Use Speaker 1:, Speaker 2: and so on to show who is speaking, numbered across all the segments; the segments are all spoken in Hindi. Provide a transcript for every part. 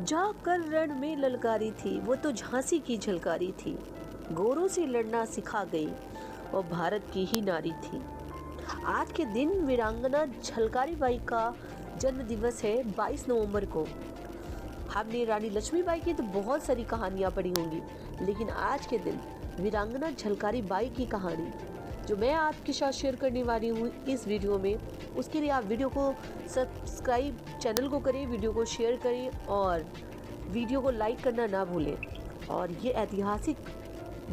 Speaker 1: जाकर रण में ललकारी थी, वो तो झांसी की झलकारी थी। गोरों से लड़ना सिखा गई, वो भारत की ही नारी थी। आज के दिन वीरांगना झलकारी बाई का जन्म दिवस है 22 नवंबर को। हमने रानी लक्ष्मीबाई की तो बहुत सारी कहानियाँ पढ़ी होंगी, लेकिन आज के दिन वीरांगना झलकारी बाई की कहानी जो मैं आपके साथ शेयर करने वाली हूँ इस वीडियो में, उसके लिए आप वीडियो को सब्सक्राइब, चैनल को करें, वीडियो को शेयर करें और वीडियो को लाइक करना ना भूलें। और ये ऐतिहासिक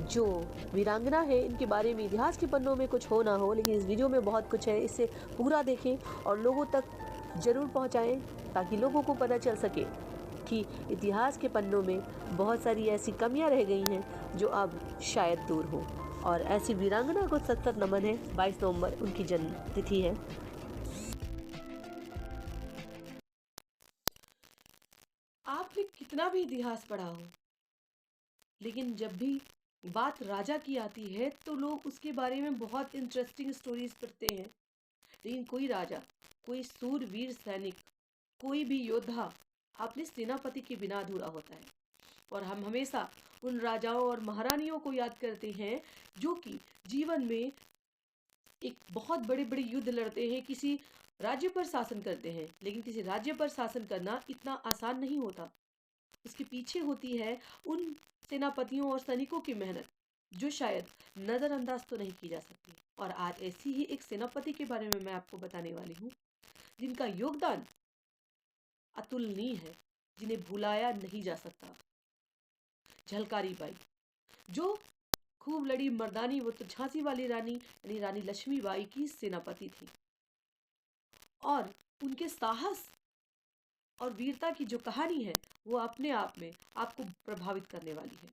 Speaker 1: जो वीरांगना है, इनके बारे में इतिहास के पन्नों में कुछ हो ना हो, लेकिन इस वीडियो में बहुत कुछ है। इसे पूरा देखें और लोगों तक ज़रूर पहुँचाएँ ताकि लोगों को पता चल सके कि इतिहास के पन्नों में बहुत सारी ऐसी कमियां रह गई हैं जो अब शायद दूर हो। और ऐसी वीरांगना को सत नमन है। 22 नवंबर उनकी जन्म तिथि है। आपने कितना भी इतिहास पढ़ा हो, लेकिन जब भी बात राजा की आती है तो लोग उसके बारे में बहुत इंटरेस्टिंग स्टोरीज पढ़ते हैं। लेकिन कोई राजा, कोई सूरवीर सैनिक, कोई भी योद्धा अपने सेनापति के बिना अधूरा होता है। और हम हमेशा उन राजाओं और महारानियों को याद करते हैं जो कि जीवन में एक बहुत बड़े बड़े युद्ध लड़ते हैं, किसी राज्य पर शासन करते हैं। लेकिन किसी राज्य पर शासन करना इतना आसान नहीं होता। उसके पीछे होती है उन सेनापतियों और सैनिकों की मेहनत जो शायद नज़रअंदाज तो नहीं की जा सकती। और आज ऐसी ही एक सेनापति के बारे में मैं आपको बताने वाली हूँ जिनका योगदान अतुलनीय है, जिन्हें भुलाया नहीं जा सकता। झलकारी बाई जो खूब लड़ी मर्दानी, वो तो झांसी वाली रानी यानी रानी लक्ष्मीबाई की सेनापति थी। और उनके साहस और वीरता की जो कहानी है वो अपने आप में आपको प्रभावित करने वाली है।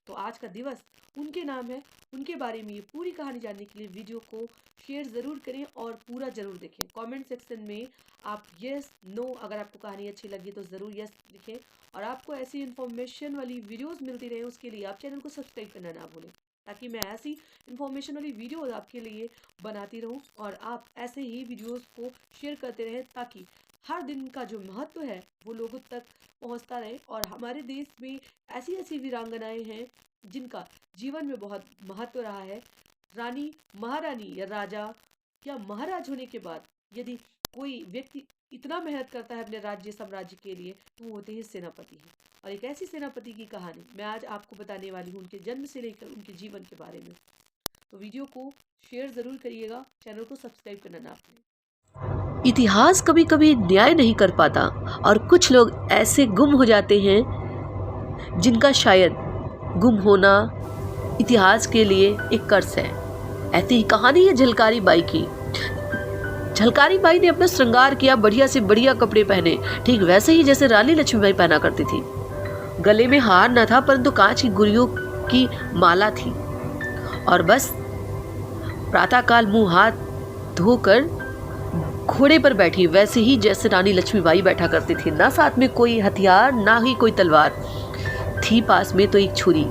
Speaker 1: तो आज का दिवस उनके नाम है। उनके बारे में ये पूरी कहानी जानने के लिए वीडियो को शेयर ज़रूर करें और पूरा ज़रूर देखें। कमेंट सेक्शन में आप यस नो, अगर आपको कहानी अच्छी लगी तो ज़रूर यस लिखें। और आपको ऐसी इन्फॉर्मेशन वाली वीडियोस मिलती रहे उसके लिए आप चैनल को सब्सक्राइब करना ना भूलें, ताकि मैं ऐसी इन्फॉर्मेशन वाली वीडियोस आपके लिए बनाती रहूं और आप ऐसे ही वीडियोस को शेयर करते रहें, ताकि हर दिन का जो महत्व है वो लोगों तक पहुंचता रहे। और हमारे देश में ऐसी ऐसी वीरांगनाएं हैं जिनका जीवन में बहुत महत्व रहा है। रानी, महारानी या राजा या महाराज होने के बाद यदि कोई व्यक्ति इतना मेहनत करता है अपने राज्य साम्राज्य के लिए तो वो होते हैं सेनापति हैं। और एक ऐसी सेनापति की कहानी मैं आज आपको बताने वाली हूँ, उनके जन्म से लेकर उनके जीवन के बारे में। तो वीडियो को शेयर ज़रूर करिएगा, चैनल को सब्सक्राइब करना ना भूलें। इतिहास कभी कभी न्याय नहीं कर पाता और कुछ लोग ऐसे गुम हो जाते हैं जिनका शायद गुम होना इतिहास के लिए एक कर्स है। ऐसी ही कहानी है झलकारी बाई की। झलकारी बाई ने अपना श्रृंगार किया, बढ़िया से बढ़िया कपड़े पहने, ठीक वैसे ही जैसे रानी लक्ष्मीबाई पहना करती थी। गले में हार न था परंतु कांच की गुड़ियों की माला थी। और बस प्रातःकाल मुंह हाथ धोकर घोड़े पर बैठी, वैसे ही जैसे रानी लक्ष्मीबाई बैठा करती थी। ना साथ में कोई हथियार, ना ही कोई तलवार थी, पास में तो एक छुरी।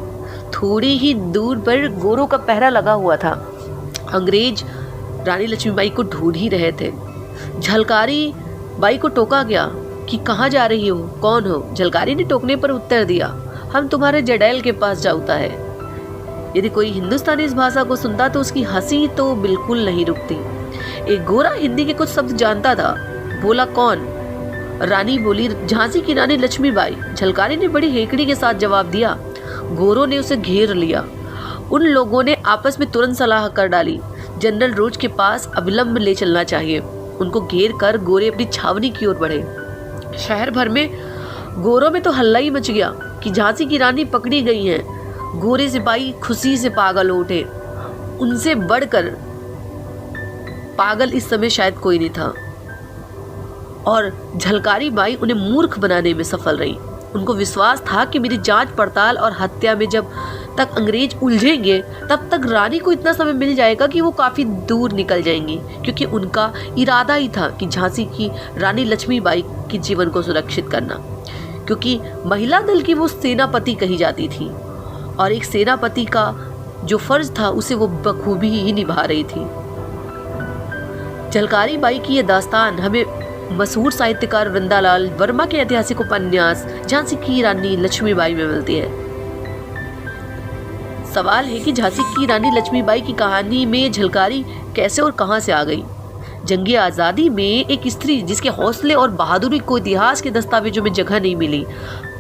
Speaker 1: थोड़ी ही दूर पर गोरों का पहरा लगा हुआ था। अंग्रेज रानी लक्ष्मीबाई को ढूंढ ही रहे थे। झलकारी बाई को टोका गया कि कहाँ जा रही हो, कौन हो। झलकारी ने टोकने पर उत्तर दिया, हम तुम्हारे जडैल के पास जाऊता है। यदि कोई हिंदुस्तानी इस भाषा को सुनता तो उसकी हंसी तो बिल्कुल नहीं रुकती। एक गोरा हिंदी के कुछ शब्द जानता था, बोला कौन। रानी बोली, झांसी की रानी लक्ष्मीबाई। झलकारी ने बड़ी हेकड़ी के साथ जवाब दिया। गोरों ने उसे घेर लिया। उन लोगों ने आपस में तुरंत सलाह कर डाली, जनरल रोज के पास अविलंब ले चलना चाहिए। उनको घेर कर गोरे अपनी छावनी की ओर बढ़े। शहर भर में गोरों में तो हल्ला ही मच गया कि झांसी की रानी पकड़ी गई है। गोरे सिपाही खुशी से पागल हो उठे। उनसे बढ़कर पागल इस समय शायद कोई नहीं था। और झलकारी बाई उन्हें मूर्ख बनाने में सफल रही। उनको विश्वास था कि मेरी जांच पड़ताल और हत्या में जब तक अंग्रेज उलझेंगे तब तक रानी को इतना समय मिल जाएगा कि वो काफ़ी दूर निकल जाएंगी, क्योंकि उनका इरादा ही था कि झांसी की रानी लक्ष्मीबाई के जीवन को सुरक्षित करना। क्योंकि महिला दल की वो सेनापति कही जाती थी और एक सेनापति का जो फर्ज था उसे वो बखूबी ही निभा रही थी। झलकारी बाई की ये दास्तान हमें मशहूर साहित्यकार वृंदालाल वर्मा के ऐतिहासिक उपन्यास झांसी की रानी लक्ष्मीबाई में मिलती है। सवाल है कि झांसी की रानी लक्ष्मीबाई की कहानी में झलकारी कैसे और कहां से आ गई। जंगे आज़ादी में एक स्त्री जिसके हौसले और बहादुरी को इतिहास के दस्तावेजों में जगह नहीं मिली,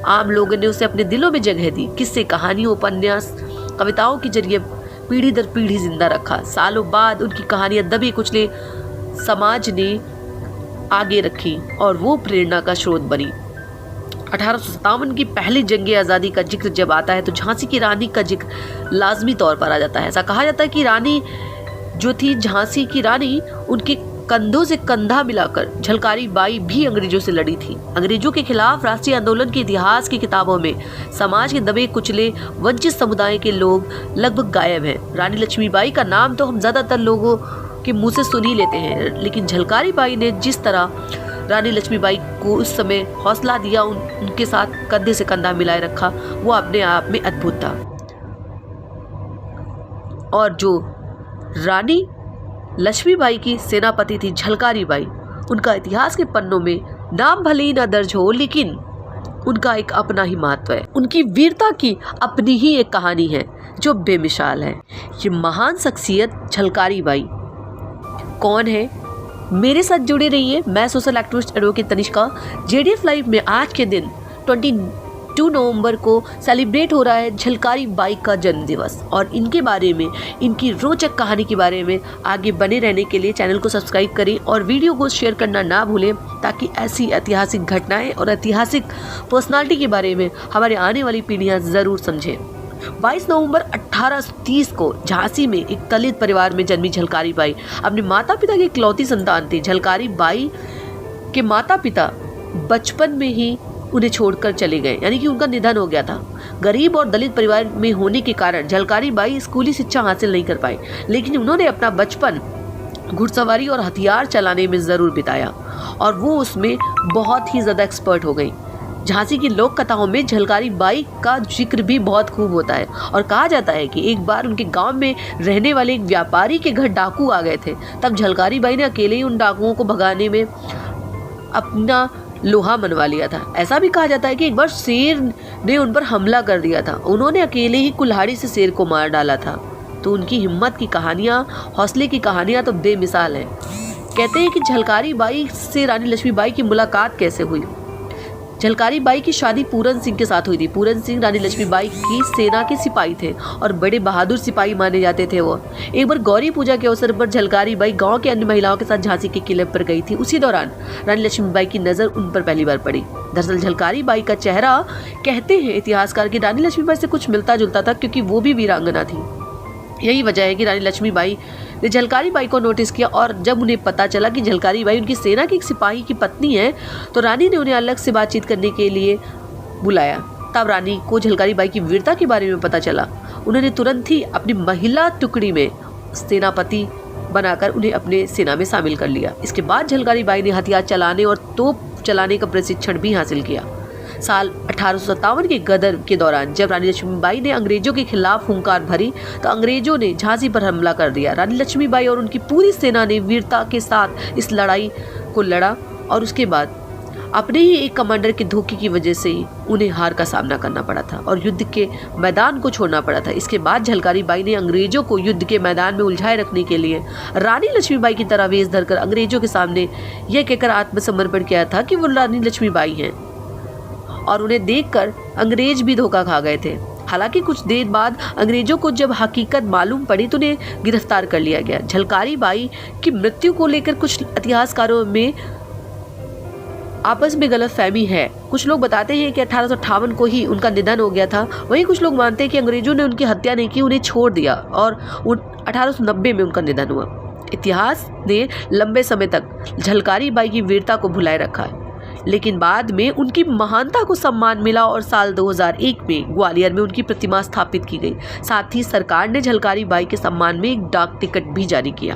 Speaker 1: आम लोगों ने उसे अपने दिलों में जगह दी। किस्से, कहानियों, उपन्यास, कविताओं के जरिए पीढ़ी दर पीढ़ी जिंदा रखा। सालों बाद उनकी कहानियां दबे कुचले समाज ने आगे रखी और वो प्रेरणा का स्रोत बनी। 1857 की पहली जंगे आज़ादी का जिक्र जब आता है तो झांसी की रानी का जिक्र लाजमी तौर पर आ जाता है। ऐसा कहा जाता है कि रानी जो थी, झांसी की रानी, उनके कंधों से कंधा मिलाकर झलकारी बाई भी अंग्रेजों से लड़ी थी। अंग्रेजों के खिलाफ राष्ट्रीय आंदोलन के इतिहास की किताबों में समाज के दबे कुचले वंचित समुदाय के लोग लगभग गायब हैं। रानी लक्ष्मीबाई का नाम तो हम ज्यादातर लोगों के मुंह से सुन ही लेते हैं, लेकिन झलकारी बाई ने जिस तरह रानी लक्ष्मीबाई को उस समय हौसला दिया, उनके साथ कंधे से कंधा मिलाए रखा, वो अपने आप में अद्भुत था। और जो रानी लक्ष्मीबाई की सेनापति थी झलकारी बाई, उनका इतिहास के पन्नों में नाम भले ही न दर्ज हो, लेकिन उनका एक अपना ही महत्व है। उनकी वीरता की अपनी ही एक कहानी है जो बेमिसाल है। ये महान शख्सियत झलकारी बाई कौन है? मेरे साथ जुड़े रहिए। मैं social activist advocate Tanishka. JDF live में आज के दिन 22 नवंबर को सेलिब्रेट हो रहा है झलकारी बाई का जन्म दिवस, और इनके बारे में, इनकी रोचक कहानी के बारे में आगे बने रहने के लिए चैनल को सब्सक्राइब करें और वीडियो को शेयर करना ना भूलें, ताकि ऐसी ऐतिहासिक घटनाएं और ऐतिहासिक पर्सनालिटी के बारे में हमारे आने वाली पीढ़ियां ज़रूर समझें। 22 नवंबर 1830 को झांसी में एक दलित परिवार में जन्मी झलकारी बाई अपने माता पिता की इकलौती संतान थी। झलकारी बाई के माता पिता बचपन में ही उन्हें छोड़कर चले गए, यानी कि उनका निधन हो गया था। गरीब और दलित परिवार में होने के कारण झलकारी बाई स्कूली शिक्षा हासिल नहीं कर पाए, लेकिन उन्होंने अपना बचपन घुड़सवारी और हथियार चलाने में ज़रूर बिताया और वो उसमें बहुत ही ज़्यादा एक्सपर्ट हो गई। झांसी की लोक कथाओं में झलकारी बाई का जिक्र भी बहुत खूब होता है और कहा जाता है कि एक बार उनके गांव में रहने वाले एक व्यापारी के घर डाकू आ गए थे। तब झलकारी बाई ने अकेले ही उन डाकुओं को भगाने में अपना लोहा मनवा लिया था। ऐसा भी कहा जाता है कि एक बार शेर ने उन पर हमला कर दिया था, उन्होंने अकेले ही कुल्हाड़ी से शेर को मार डाला था। तो उनकी हिम्मत की कहानियाँ, हौसले की कहानियाँ तो बेमिसाल हैं। कहते हैं कि झलकारी बाई से रानी लक्ष्मीबाई की मुलाकात कैसे हुई। झलकारी बाई की शादी पूरन सिंह के साथ हुई थी। पूरन सिंह रानी लक्ष्मीबाई की सेना के सिपाही थे और बड़े बहादुर सिपाही माने जाते थे। वो एक बार गौरी पूजा के अवसर पर झलकारी बाई गांव के अन्य महिलाओं के साथ झांसी के किले पर गई थी। उसी दौरान रानी लक्ष्मीबाई की नज़र उन पर पहली बार पड़ी। दरअसल झलकारी बाई का चेहरा, कहते हैं इतिहासकार, कि रानी लक्ष्मीबाई से कुछ मिलता जुलता था, क्योंकि वो भी वीरांगना थी। यही वजह है कि रानी लक्ष्मीबाई ने झलकारी बाई को नोटिस किया और जब उन्हें पता चला कि झलकारी बाई उनकी सेना की एक सिपाही की पत्नी है, तो रानी ने उन्हें अलग से बातचीत करने के लिए बुलाया। तब रानी को झलकारी बाई की वीरता के बारे में पता चला। उन्होंने तुरंत ही अपनी महिला टुकड़ी में सेनापति बनाकर उन्हें अपने सेना में शामिल कर लिया। इसके बाद झलकारी बाई ने हथियार चलाने और तोप चलाने का प्रशिक्षण भी हासिल किया। साल 1857 के गदर के दौरान जब रानी लक्ष्मीबाई ने अंग्रेजों के खिलाफ हुंकार भरी, तो अंग्रेजों ने झांसी पर हमला कर दिया। रानी लक्ष्मीबाई और उनकी पूरी सेना ने वीरता के साथ इस लड़ाई को लड़ा और उसके बाद अपने ही एक कमांडर के धोखे की वजह से ही उन्हें हार का सामना करना पड़ा था और युद्ध के मैदान को छोड़ना पड़ा था। इसके बाद झलकारी बाई ने अंग्रेजों को युद्ध के मैदान में उलझाए रखने के लिए रानी लक्ष्मीबाई की तरह वेश धरकर अंग्रेजों के सामने यह कहकर आत्मसमर्पण किया था कि वो रानी लक्ष्मीबाई हैं, और उन्हें देखकर अंग्रेज भी धोखा खा गए थे। हालांकि कुछ देर बाद अंग्रेजों को जब हकीकत मालूम पड़ी तो उन्हें गिरफ्तार कर लिया गया। झलकारी बाई की मृत्यु को लेकर कुछ इतिहासकारों में आपस में गलतफहमी है। कुछ लोग बताते हैं कि 1858 को ही उनका निधन हो गया था, वहीं कुछ लोग मानते हैं कि अंग्रेजों ने उनकी हत्या नहीं की, उन्हें छोड़ दिया और 1890 में उनका निधन हुआ। इतिहास ने लंबे समय तक झलकारी बाई की वीरता को भुलाए रखा है, लेकिन बाद में उनकी महानता को सम्मान मिला और साल 2001 में ग्वालियर में उनकी प्रतिमा स्थापित की गई। साथ ही सरकार ने झलकारी बाई के सम्मान में एक डाक टिकट भी जारी किया।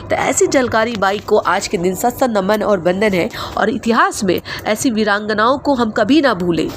Speaker 1: तो ऐसी झलकारी बाई को आज के दिन सत नमन और वंदन है और इतिहास में ऐसी वीरांगनाओं को हम कभी ना भूलें।